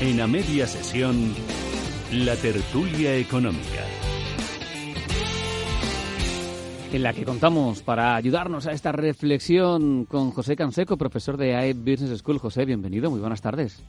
En A Media Sesión, la tertulia económica. En la que contamos para ayudarnos a esta reflexión con José Canseco, profesor de AE Business School. José, bienvenido, muy buenas tardes.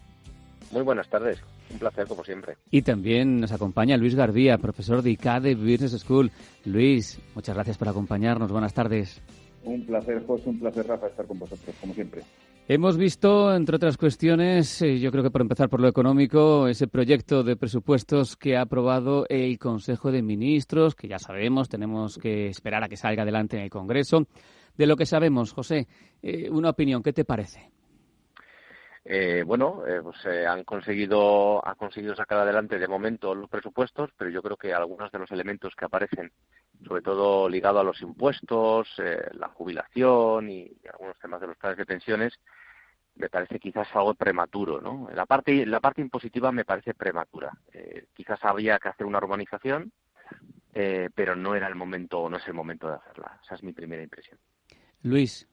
Muy buenas tardes, un placer como siempre. Y también nos acompaña Luis Garbía, profesor de ICADE Business School. Luis, muchas gracias por acompañarnos, buenas tardes. Un placer, José, un placer, Rafa, estar con vosotros, como siempre. Hemos visto, entre otras cuestiones, yo creo que por empezar por lo económico, ese proyecto de presupuestos que ha aprobado el Consejo de Ministros, que ya sabemos, tenemos que esperar a que salga adelante en el Congreso. De lo que sabemos, José, una opinión, ¿qué te parece? Ha conseguido sacar adelante de momento los presupuestos, pero yo creo que algunos de los elementos que aparecen, sobre todo ligado a los impuestos, la jubilación y algunos temas de los planes de pensiones, me parece quizás algo prematuro, ¿no? La parte impositiva me parece prematura. Quizás habría que hacer una urbanización, pero no es el momento de hacerla. Esa es mi primera impresión. Luis.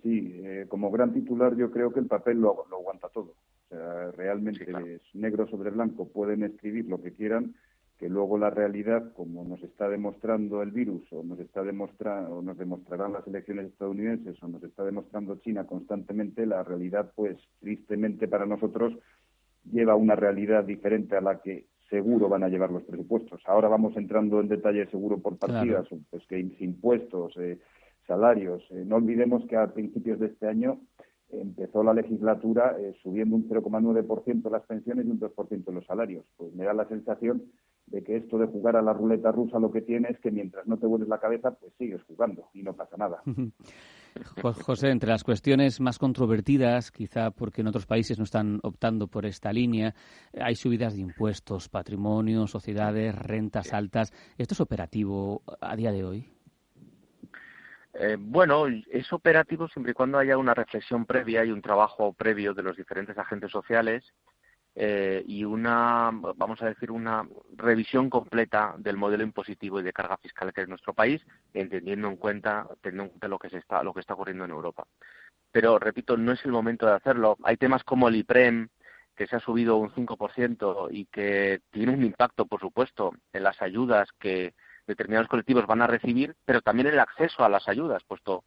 Sí, como gran titular yo creo que el papel lo aguanta todo. O sea, realmente sí, claro. Es negro sobre blanco, pueden escribir lo que quieran, que luego la realidad, como nos está demostrando el virus, o nos demostrarán las elecciones estadounidenses, o nos está demostrando China constantemente, la realidad, pues, tristemente para nosotros, lleva una realidad diferente a la que seguro van a llevar los presupuestos. Ahora vamos entrando en detalle seguro por partidas, claro. Pues que impuestos, salarios. No olvidemos que a principios de este año empezó la legislatura subiendo un 0,9% las pensiones y un 2% los salarios. Pues me da la sensación de que esto de jugar a la ruleta rusa lo que tiene es que mientras no te vuelves la cabeza, pues sigues jugando y no pasa nada. José, entre las cuestiones más controvertidas, quizá porque en otros países no están optando por esta línea, hay subidas de impuestos, patrimonio, sociedades, rentas altas. ¿Esto es operativo a día de hoy? Es operativo siempre y cuando haya una reflexión previa y un trabajo previo de los diferentes agentes sociales y una revisión completa del modelo impositivo y de carga fiscal que es nuestro país, teniendo en cuenta lo que está ocurriendo en Europa. Pero, repito, no es el momento de hacerlo. Hay temas como el IPREM, que se ha subido un 5% y que tiene un impacto, por supuesto, en las ayudas que determinados colectivos van a recibir, pero también el acceso a las ayudas, puesto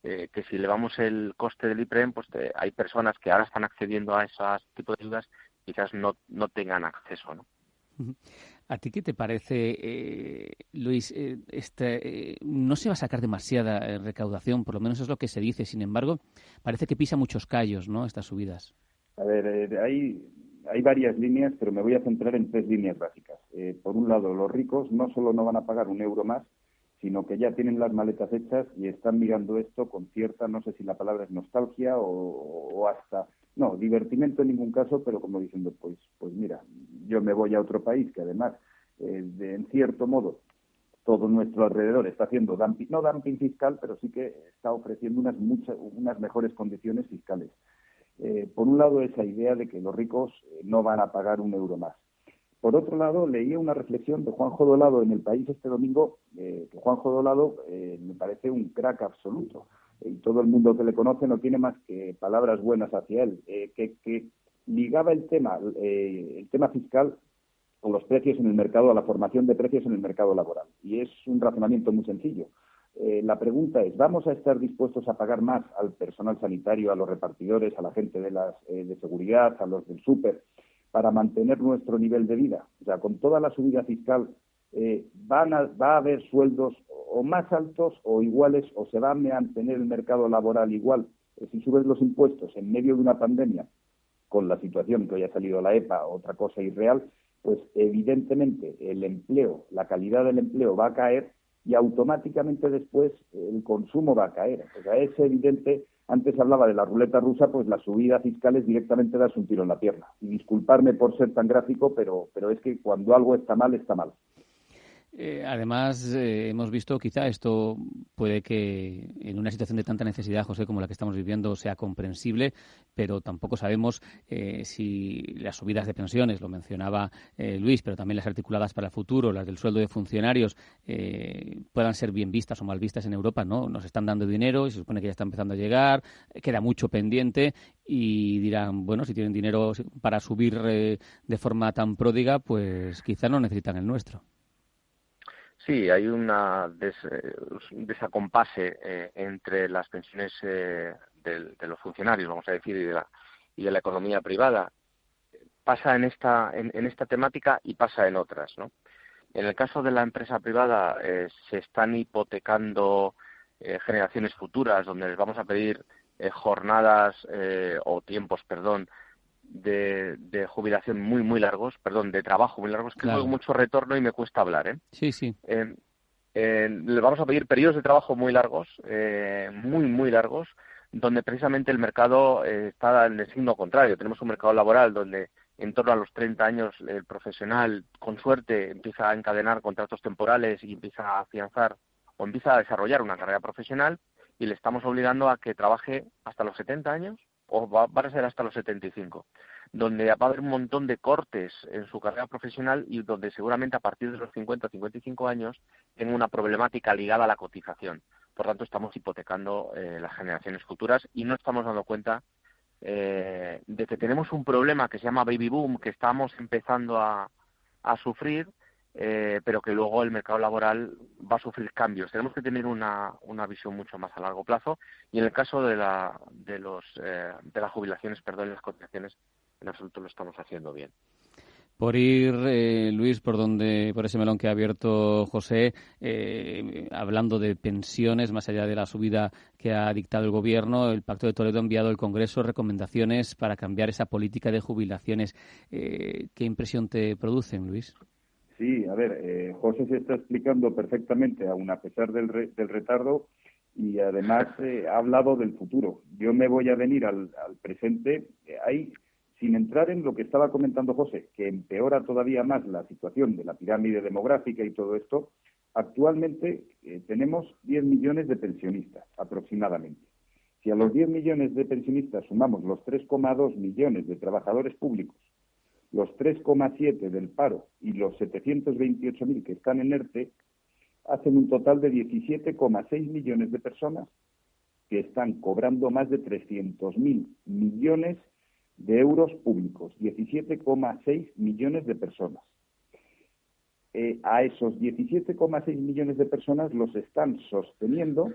que si elevamos el coste del IPREM, pues hay personas que ahora están accediendo a esos tipos de ayudas, quizás no tengan acceso, ¿no? ¿A ti qué te parece, Luis? No se va a sacar demasiada recaudación, por lo menos es lo que se dice. Sin embargo, parece que pisa muchos callos, ¿no?, estas subidas. A ver, hay varias líneas, pero me voy a centrar en 3 líneas básicas. Por un lado, los ricos no solo no van a pagar un euro más, sino que ya tienen las maletas hechas y están mirando esto con cierta, no sé si la palabra es nostalgia o hasta, no, divertimento en ningún caso, pero como diciendo, pues mira, yo me voy a otro país que además, en cierto modo, todo nuestro alrededor está haciendo dumping, no dumping fiscal, pero sí que está ofreciendo unas mejores condiciones fiscales. Por un lado, esa idea de que los ricos no van a pagar un euro más. Por otro lado, leía una reflexión de Juanjo Dolado en El País este domingo, que Juanjo Dolado me parece un crack absoluto. Y todo el mundo que le conoce no tiene más que palabras buenas hacia él, que ligaba el tema fiscal con los precios en el mercado, a la formación de precios en el mercado laboral. Y es un razonamiento muy sencillo. La pregunta es, ¿vamos a estar dispuestos a pagar más al personal sanitario, a los repartidores, a la gente de seguridad, a los del súper, para mantener nuestro nivel de vida? O sea, con toda la subida fiscal, ¿va a haber sueldos o más altos o iguales, o se va a mantener el mercado laboral igual? Si subes los impuestos en medio de una pandemia, con la situación que hoy ha salido la EPA, otra cosa irreal, pues evidentemente el empleo, la calidad del empleo va a caer y automáticamente después el consumo va a caer. O sea, es evidente, antes hablaba de la ruleta rusa, pues la subida fiscal es directamente darse un tiro en la pierna. Y disculparme por ser tan gráfico, pero es que cuando algo está mal, está mal. Además, hemos visto, quizá esto puede que en una situación de tanta necesidad, José, como la que estamos viviendo, sea comprensible, pero tampoco sabemos si las subidas de pensiones, lo mencionaba Luis, pero también las articuladas para el futuro, las del sueldo de funcionarios, puedan ser bien vistas o mal vistas en Europa, ¿no? Nos están dando dinero y se supone que ya está empezando a llegar, queda mucho pendiente y dirán, bueno, si tienen dinero para subir de forma tan pródiga, pues quizá no necesitan el nuestro. Sí, hay una desacompase entre las pensiones de los funcionarios, vamos a decir, y de la economía privada. Pasa en esta temática y pasa en otras, ¿no? En el caso de la empresa privada se están hipotecando generaciones futuras, donde les vamos a pedir jornadas o tiempos, perdón, de jubilación muy largos, perdón, de trabajo muy largos, que Claro. tengo mucho retorno y me cuesta hablar, ¿eh? Sí. Le vamos a pedir periodos de trabajo muy largos, muy largos, donde precisamente el mercado está en el signo contrario. Tenemos un mercado laboral donde en torno a los 30 años el profesional, con suerte, empieza a encadenar contratos temporales y empieza a afianzar o empieza a desarrollar una carrera profesional, y le estamos obligando a que trabaje hasta los 70 años o va a ser hasta los 75, donde va a haber un montón de cortes en su carrera profesional y donde seguramente a partir de los 50 o 55 años tenga una problemática ligada a la cotización. Por tanto, estamos hipotecando las generaciones futuras y no estamos dando cuenta de que tenemos un problema que se llama baby boom, que estamos empezando a sufrir, pero que luego el mercado laboral va a sufrir cambios. Tenemos que tener una visión mucho más a largo plazo, y en el caso de las jubilaciones, perdón, las cotizaciones, en absoluto lo estamos haciendo bien. Por ir, Luis, por ese melón que ha abierto José, hablando de pensiones, más allá de la subida que ha dictado el Gobierno, el Pacto de Toledo ha enviado al Congreso recomendaciones para cambiar esa política de jubilaciones. ¿Qué impresión te producen, Luis? Sí, a ver, José se está explicando perfectamente, aun a pesar del retardo, y además ha hablado del futuro. Yo me voy a venir al presente. Sin entrar en lo que estaba comentando José, que empeora todavía más la situación de la pirámide demográfica y todo esto, actualmente tenemos 10 millones de pensionistas aproximadamente. Si a los 10 millones de pensionistas sumamos los 3,2 millones de trabajadores públicos, los 3,7 del paro y los 728.000 que están en ERTE, hacen un total de 17,6 millones de personas que están cobrando más de 300.000 millones de euros públicos, 17,6 millones de personas. A esos 17,6 millones de personas los están sosteniendo,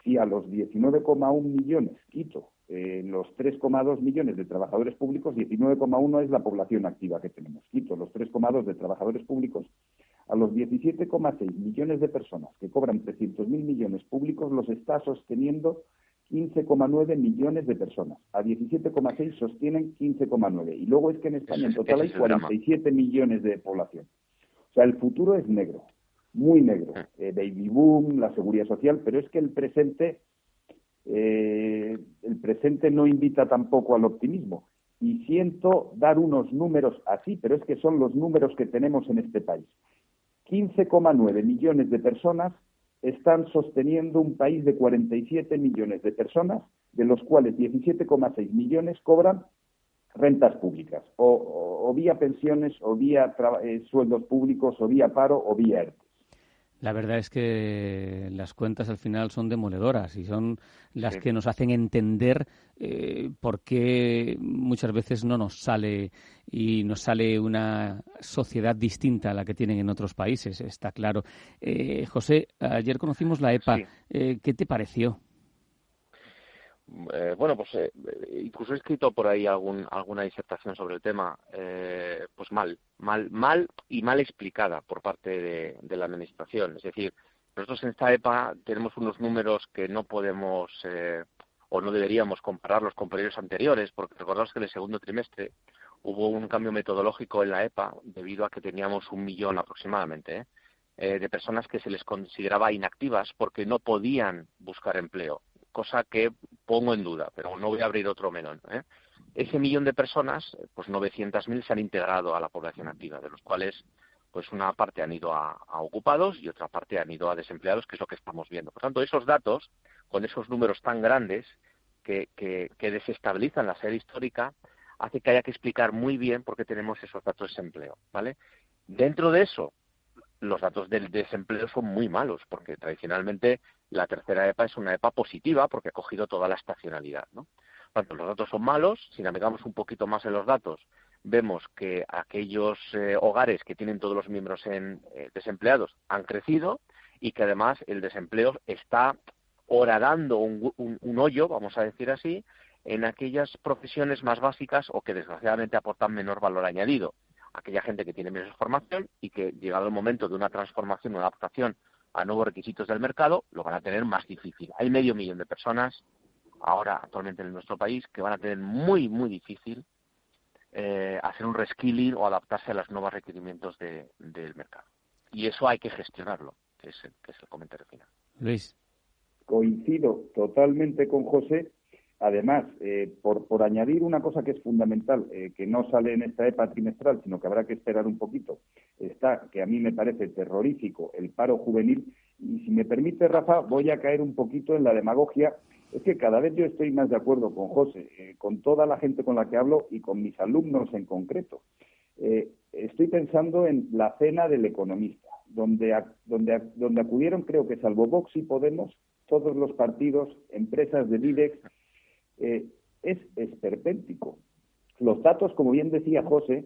y a los 19,1 millones, quito los 3,2 millones de trabajadores públicos, 19,1 es la población activa que tenemos, quito los 3,2 de trabajadores públicos, a los 17,6 millones de personas que cobran 300.000 millones públicos los está sosteniendo 15,9 millones de personas. A 17,6 sostienen 15,9. Y luego es que en España en total hay 47 millones de población. O sea, el futuro es negro, muy negro. Baby boom, la seguridad social, pero es que el presente no invita tampoco al optimismo. Y siento dar unos números así, pero es que son los números que tenemos en este país. 15,9 millones de personas están sosteniendo un país de 47 millones de personas, de los cuales 17,6 millones cobran rentas públicas, o vía pensiones, o vía sueldos públicos, o vía paro, o vía ERTE. La verdad es que las cuentas al final son demoledoras y son las que nos hacen entender por qué muchas veces no nos sale una sociedad distinta a la que tienen en otros países, está claro. José, ayer conocimos la EPA. Sí. ¿Qué te pareció? Bueno, pues incluso he escrito por ahí alguna disertación sobre el tema, pues mal y mal explicada por parte de la Administración. Es decir, nosotros en esta EPA tenemos unos números que no podemos o no deberíamos compararlos con periodos anteriores, porque recordaos que en el segundo trimestre hubo un cambio metodológico en la EPA debido a que teníamos 1 millón aproximadamente de personas que se les consideraba inactivas porque no podían buscar empleo, cosa que pongo en duda, pero no voy a abrir otro melón. Ese 1 millón de personas, pues 900.000 se han integrado a la población activa, de los cuales pues una parte han ido a ocupados y otra parte han ido a desempleados, que es lo que estamos viendo. Por tanto, esos datos, con esos números tan grandes que desestabilizan la serie histórica, hace que haya que explicar muy bien por qué tenemos esos datos de desempleo, ¿vale? Dentro de eso, los datos del desempleo son muy malos, porque tradicionalmente la tercera EPA es una EPA positiva porque ha cogido toda la estacionalidad, ¿no? Por tanto, los datos son malos. Si navegamos un poquito más en los datos, vemos que aquellos hogares que tienen todos los miembros desempleados han crecido y que además el desempleo está horadando un hoyo, vamos a decir así, en aquellas profesiones más básicas o que desgraciadamente aportan menor valor añadido. Aquella gente que tiene menos formación y que, llegado el momento de una transformación, una adaptación a nuevos requisitos del mercado, lo van a tener más difícil. Hay 500.000 de personas ahora, actualmente en nuestro país, que van a tener muy, muy difícil hacer un reskilling o adaptarse a los nuevos requerimientos del mercado. Y eso hay que gestionarlo, que es el comentario final. Luis. Coincido totalmente con José. Además, por añadir una cosa que es fundamental, que no sale en esta EPA trimestral, sino que habrá que esperar un poquito, está, que a mí me parece terrorífico, el paro juvenil. Y si me permite, Rafa, voy a caer un poquito en la demagogia. Es que cada vez yo estoy más de acuerdo con José, con toda la gente con la que hablo y con mis alumnos en concreto. Estoy pensando en la cena del economista, donde acudieron, creo que salvo Vox y Podemos, todos los partidos, empresas del IBEX. Es esperpéntico. Los datos, como bien decía José,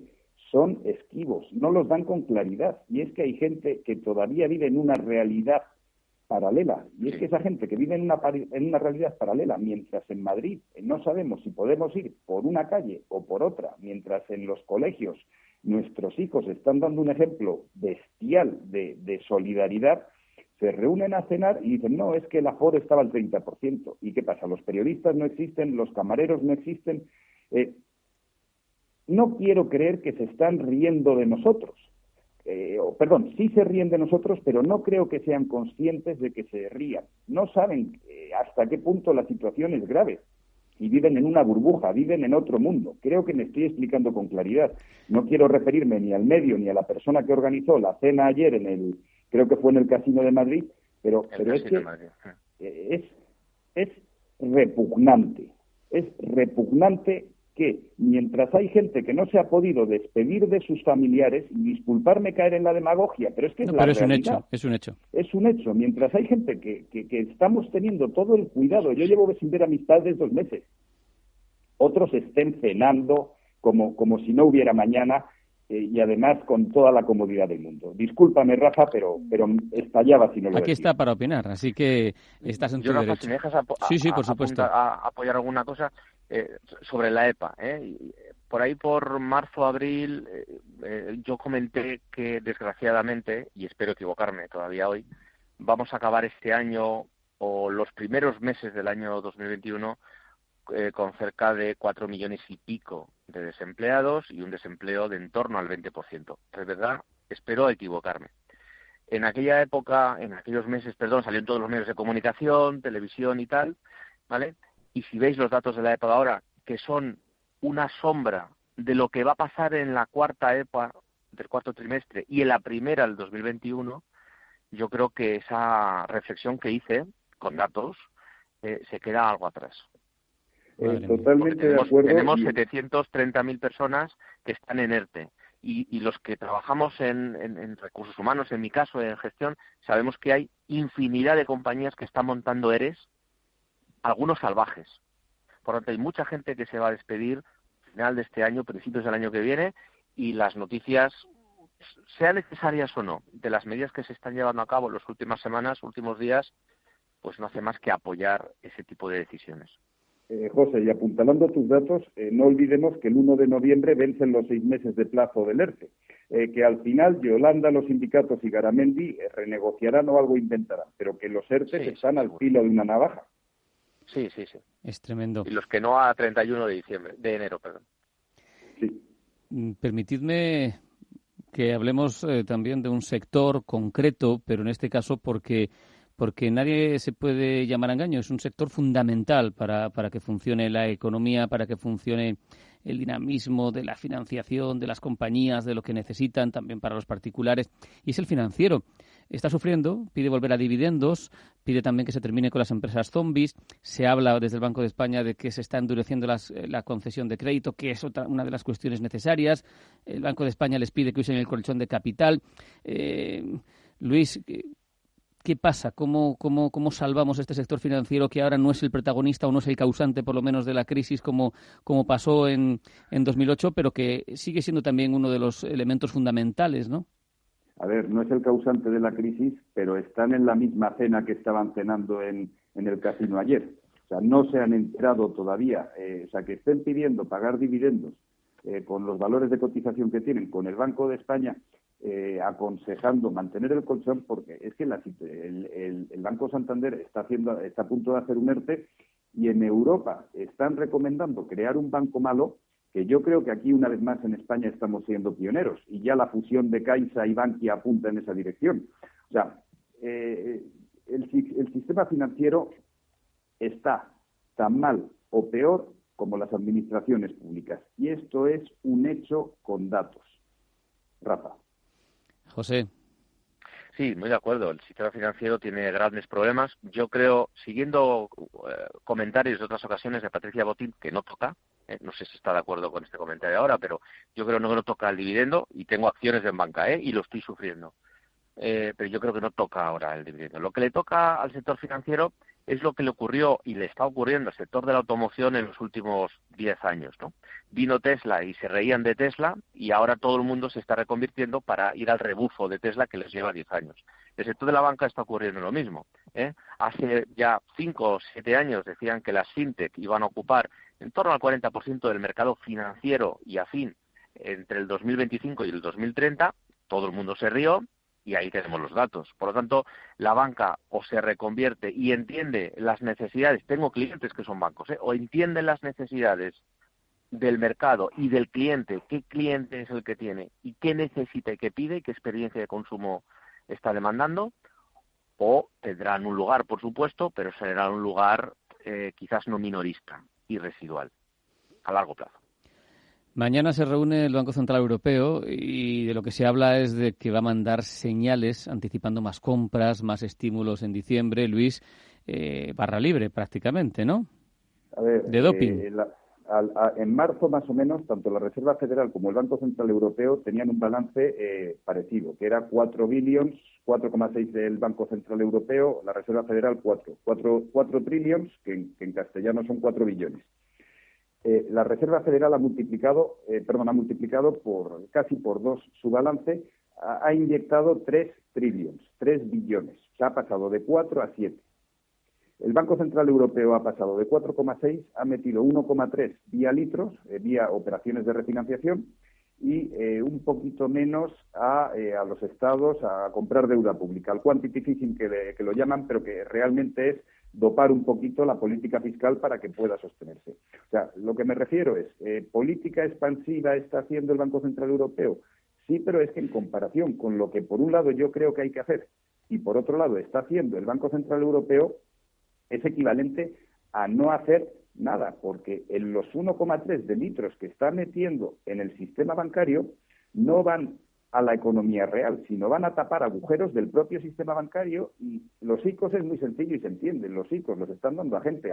son esquivos, no los dan con claridad. Y es que hay gente que todavía vive en una realidad paralela. Y es que esa gente que vive en una realidad paralela, mientras en Madrid no sabemos si podemos ir por una calle o por otra, mientras en los colegios nuestros hijos están dando un ejemplo bestial de solidaridad, se reúnen a cenar y dicen, no, es que el aforo estaba al 30%. ¿Y qué pasa? Los periodistas no existen, los camareros no existen. No quiero creer que se están riendo de nosotros. Sí se ríen de nosotros, pero no creo que sean conscientes de que se rían. No saben hasta qué punto la situación es grave. Y viven en una burbuja, viven en otro mundo. Creo que me estoy explicando con claridad. No quiero referirme ni al medio ni a la persona que organizó la cena ayer creo que fue en el Casino de Madrid, pero es que es repugnante. Es repugnante que mientras hay gente que no se ha podido despedir de sus familiares, y disculparme caer en la demagogia, pero es que es la realidad. Es un hecho. Es un hecho. Mientras hay gente que estamos teniendo todo el cuidado. Yo llevo sin ver a mis padres 2 meses. Otros estén cenando como si no hubiera mañana, y además con toda la comodidad del mundo. Discúlpame, Rafa, pero estallaba si no lo Aquí decía. está para opinar, así que estás en tu Rafa, derecho. Si me dejas sí, por supuesto. apoyar alguna cosa sobre la EPA. Por ahí, por marzo, abril, yo comenté que, desgraciadamente, y espero equivocarme todavía hoy, vamos a acabar este año o los primeros meses del año 2021 con cerca de 4 millones y pico de desempleados y un desempleo de en torno al 20%. Es verdad, espero equivocarme. En aquella época, en aquellos meses, salieron todos los medios de comunicación, televisión y tal, ¿vale? Y si veis los datos de la EPA ahora, que son una sombra de lo que va a pasar en la cuarta EPA del cuarto trimestre y en la primera del 2021, yo creo que esa reflexión que hice con datos se queda algo atrás. Totalmente de acuerdo. Tenemos 730.000 personas que están en ERTE. Y los que trabajamos en recursos humanos, en mi caso, en gestión, sabemos que hay infinidad de compañías que están montando EREs, algunos salvajes. Por lo tanto, hay mucha gente que se va a despedir final de este año, principios del año que viene, y las noticias, sean necesarias o no, de las medidas que se están llevando a cabo en las últimas semanas, últimos días, pues no hace más que apoyar ese tipo de decisiones. José, y apuntalando tus datos, no olvidemos que el 1 de noviembre vencen los 6 meses de plazo del ERTE, que al final Yolanda, los sindicatos y Garamendi renegociarán o algo inventarán, pero que los ERTE están al filo de una navaja. Sí. Es tremendo. Y los que no a 31 de enero. Sí. Permitidme que hablemos también de un sector concreto, pero en este caso porque nadie se puede llamar a engaño. Es un sector fundamental para que funcione la economía, para que funcione el dinamismo de la financiación, de las compañías, de lo que necesitan, también para los particulares, y es el financiero. Está sufriendo, pide volver a dividendos, pide también que se termine con las empresas zombies. Se habla desde el Banco de España de que se está endureciendo la concesión de crédito, que es una de las cuestiones necesarias. El Banco de España les pide que usen el colchón de capital. Luis, ¿qué pasa? ¿Cómo salvamos este sector financiero que ahora no es el protagonista o no es el causante, por lo menos, de la crisis como pasó en 2008, pero que sigue siendo también uno de los elementos fundamentales, ¿no? A ver, no es el causante de la crisis, pero están en la misma cena que estaban cenando en el casino ayer. O sea, no se han enterado todavía. O sea, que estén pidiendo pagar dividendos con los valores de cotización que tienen con el Banco de España, aconsejando mantener el colchón, porque es que el Banco Santander está a punto de hacer un ERTE, y en Europa están recomendando crear un banco malo, que yo creo que aquí, una vez más, en España estamos siendo pioneros, y ya la fusión de Caixa y Bankia apunta en esa dirección. O sea, el sistema financiero está tan mal o peor como las administraciones públicas, y esto es un hecho con datos. Rafa. José. Sí, muy de acuerdo. El sistema financiero tiene grandes problemas. Yo creo, siguiendo comentarios de otras ocasiones de Patricia Botín, que no toca, no sé si está de acuerdo con este comentario ahora, pero yo creo que no toca el dividendo, y tengo acciones en banca, y lo estoy sufriendo. Pero yo creo que no toca ahora el dividendo. Lo que le toca al sector financiero es lo que le ocurrió y le está ocurriendo al sector de la automoción en los últimos 10 años, ¿no? Vino Tesla y se reían de Tesla, y ahora todo el mundo se está reconvirtiendo para ir al rebufo de Tesla, que les lleva 10 años. El sector de la banca está ocurriendo lo mismo, ¿eh? Hace ya 5 o 7 años decían que las fintech iban a ocupar en torno al 40% del mercado financiero y afín entre el 2025 y el 2030. Todo el mundo se rió, y ahí tenemos los datos. Por lo tanto, la banca o se reconvierte y entiende las necesidades, tengo clientes que son bancos, o entienden las necesidades del mercado y del cliente, qué cliente es el que tiene y qué necesita y qué pide y qué experiencia de consumo está demandando, o tendrán un lugar, por supuesto, pero será un lugar quizás no minorista y residual a largo plazo. Mañana se reúne el Banco Central Europeo y de lo que se habla es de que va a mandar señales anticipando más compras, más estímulos en diciembre. Luis, barra libre prácticamente, ¿no? A ver, de doping. En marzo, más o menos, tanto la Reserva Federal como el Banco Central Europeo tenían un balance parecido, que era 4 billions, 4,6 del Banco Central Europeo, la Reserva Federal 4 trillions, que en castellano son 4 billones. La Reserva Federal ha multiplicado por casi por 2 su balance, ha inyectado 3 trillions, 3 billones. O sea, ha pasado de 4 a 7. El Banco Central Europeo ha pasado de 4,6, ha metido 1,3 vía litros, vía operaciones de refinanciación, y un poquito menos a los estados a comprar deuda pública, al quantitative easing que lo llaman, pero que realmente es dopar un poquito la política fiscal para que pueda sostenerse. O sea, lo que me refiero es, ¿política expansiva está haciendo el Banco Central Europeo? Sí, pero es que en comparación con lo que por un lado yo creo que hay que hacer y por otro lado está haciendo el Banco Central Europeo, es equivalente a no hacer nada, porque en los 1,3 de litros que está metiendo en el sistema bancario no van a la economía real, sino van a tapar agujeros del propio sistema bancario, y los ICOs es muy sencillo y se entiende. Los ICOs los están dando a gente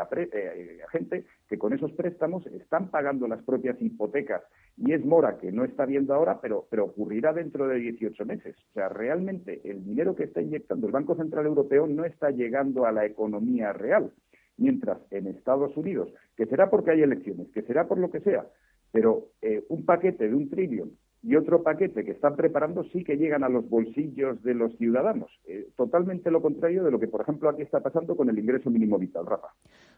que con esos préstamos están pagando las propias hipotecas, y es mora que no está viendo ahora, pero ocurrirá dentro de 18 meses. O sea, realmente el dinero que está inyectando el Banco Central Europeo no está llegando a la economía real, mientras en Estados Unidos, que será porque hay elecciones, que será por lo que sea, pero un paquete de 1 trillón y otro paquete que están preparando sí que llegan a los bolsillos de los ciudadanos. Totalmente lo contrario de lo que, por ejemplo, aquí está pasando con el ingreso mínimo vital, Rafa.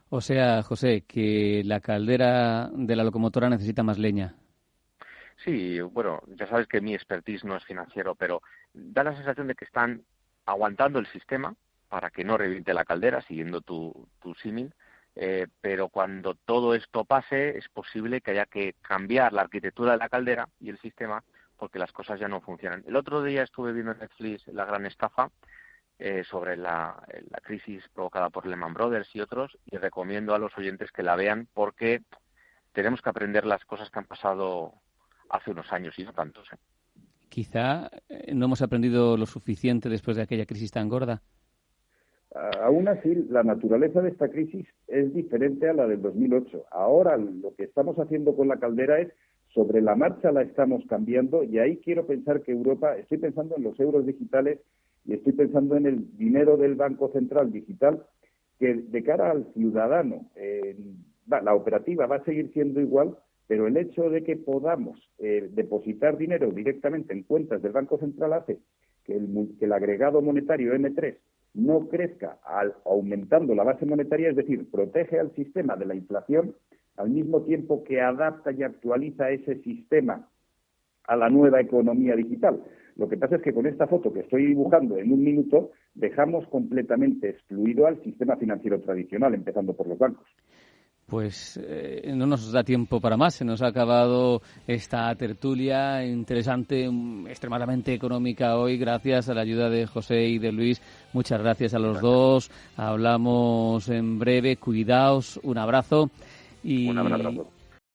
O sea, José, que la caldera de la locomotora necesita más leña. Sí, bueno, ya sabes que mi expertise no es financiero, pero da la sensación de que están aguantando el sistema para que no reviente la caldera, siguiendo tu símil, pero cuando todo esto pase es posible que haya que cambiar la arquitectura de la caldera y el sistema, porque las cosas ya no funcionan. El otro día estuve viendo en Netflix La Gran Estafa, sobre la crisis provocada por Lehman Brothers y otros, y recomiendo a los oyentes que la vean, porque tenemos que aprender las cosas que han pasado hace unos años y no tantos. Quizá no hemos aprendido lo suficiente después de aquella crisis tan gorda. Aún así, la naturaleza de esta crisis es diferente a la del 2008. Ahora lo que estamos haciendo con la caldera es, sobre la marcha la estamos cambiando, y ahí quiero pensar que Europa, estoy pensando en los euros digitales y estoy pensando en el dinero del Banco Central digital, que de cara al ciudadano, la operativa va a seguir siendo igual, pero el hecho de que podamos depositar dinero directamente en cuentas del Banco Central hace que el agregado monetario M3 no crezca aumentando la base monetaria, es decir, protege al sistema de la inflación al mismo tiempo que adapta y actualiza ese sistema a la nueva economía digital. Lo que pasa es que con esta foto que estoy dibujando en un minuto dejamos completamente excluido al sistema financiero tradicional, empezando por los bancos. Pues no nos da tiempo para más. Se nos ha acabado esta tertulia interesante, extremadamente económica hoy, gracias a la ayuda de José y de Luis. Muchas gracias a los dos. Hablamos en breve. Cuidaos. Un abrazo. Un abrazo.